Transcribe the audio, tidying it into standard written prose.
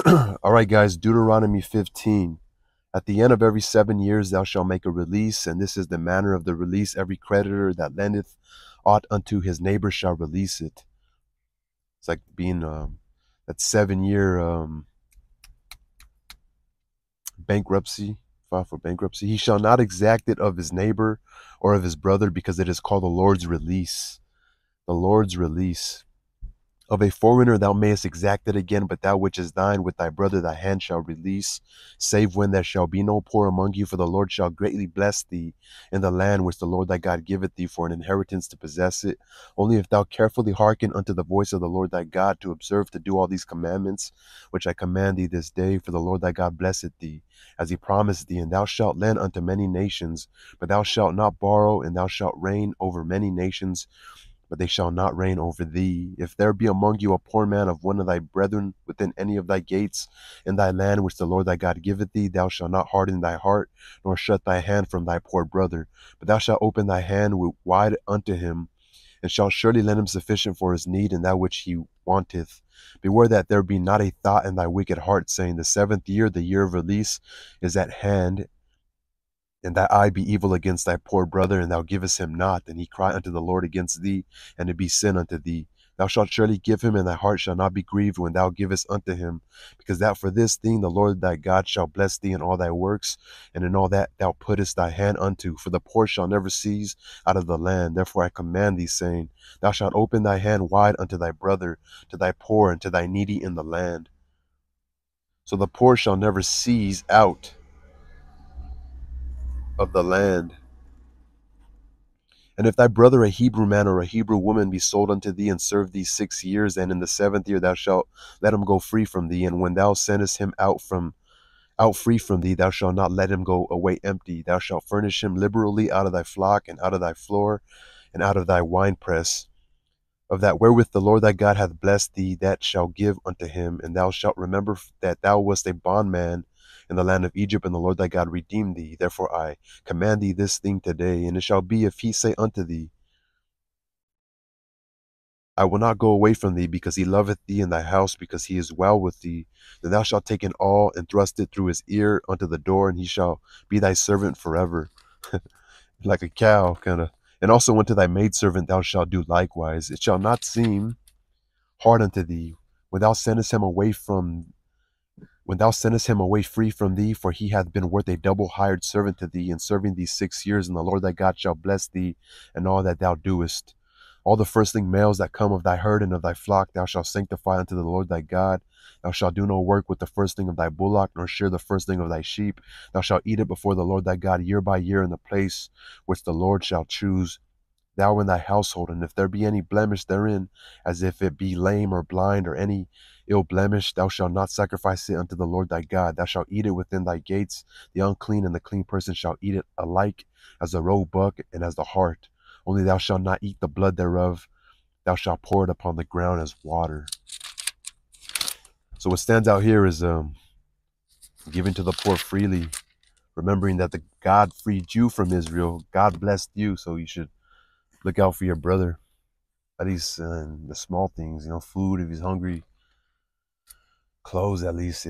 All right, guys, Deuteronomy 15. At the end of every 7 years thou shalt make a release, and this is the manner of the release. Every creditor that lendeth aught unto his neighbor shall release it. It's like being that 7 year bankruptcy, file for bankruptcy. He shall not exact it of his neighbor or of his brother, because it is called the Lord's release. The Lord's release. Of a foreigner thou mayest exact it again, but that which is thine with thy brother thy hand shall release, save when there shall be no poor among you, for the Lord shall greatly bless thee in the land which the Lord thy God giveth thee for an inheritance to possess it. Only if thou carefully hearken unto the voice of the Lord thy God, to observe to do all these commandments which I command thee this day, for the Lord thy God blesseth thee, as he promised thee. And thou shalt lend unto many nations, but thou shalt not borrow, and thou shalt reign over many nations, but they shall not reign over thee. If there be among you a poor man of one of thy brethren within any of thy gates in thy land which the Lord thy God giveth thee, thou shalt not harden thy heart, nor shut thy hand from thy poor brother, but thou shalt open thy hand wide unto him, and shalt surely lend him sufficient for his need and that which he wanteth. Beware that there be not a thought in thy wicked heart, saying, the 7th year, the year of release, is at hand, and thy eye be evil against thy poor brother, and thou givest him not, and he cry unto the Lord against thee, and it be sin unto thee. Thou shalt surely give him, and thy heart shall not be grieved when thou givest unto him, because that for this thing the Lord thy God shall bless thee in all thy works, and in all that thou puttest thy hand unto. For the poor shall never cease out of the land. Therefore I command thee, saying, thou shalt open thy hand wide unto thy brother, to thy poor, and to thy needy in the land. So the poor shall never cease out of the land. And if thy brother, a Hebrew man or a Hebrew woman, be sold unto thee and serve thee 6 years, and in the 7th year thou shalt let him go free from thee, and when thou sendest him out free from thee, thou shalt not let him go away empty. Thou shalt furnish him liberally out of thy flock, and out of thy floor, and out of thy winepress. Of that wherewith the Lord thy God hath blessed thee, that shall give unto him. And thou shalt remember that thou wast a bondman in the land of Egypt, and the Lord thy God redeemed thee. Therefore I command thee this thing today. And it shall be, if he say unto thee, I will not go away from thee, because he loveth thee, in thy house, because he is well with thee, then thou shalt take an awl and thrust it through his ear unto the door, and he shall be thy servant forever. Like a cow, kind of. And also unto thy maidservant thou shalt do likewise. It shall not seem hard unto thee when thou sendest him away free from thee, for he hath been worth a double hired servant to thee, in serving thee 6 years, and the Lord thy God shall bless thee in all that thou doest. All the firstling males that come of thy herd and of thy flock thou shalt sanctify unto the Lord thy God. Thou shalt do no work with the firstling of thy bullock, nor shear the firstling of thy sheep. Thou shalt eat it before the Lord thy God year by year in the place which the Lord shall choose, thou and thy household. And if there be any blemish therein, as if it be lame or blind, or any ill blemish, thou shalt not sacrifice it unto the Lord thy God. Thou shalt eat it within thy gates. The unclean and the clean person shall eat it alike, as the roebuck and as the hart. Only thou shalt not eat the blood thereof. Thou shalt pour it upon the ground as water. So what stands out here is giving to the poor freely, remembering that the God freed you from Israel. God blessed you, so you should look out for your brother. At least the small things, food if he's hungry, clothes at least,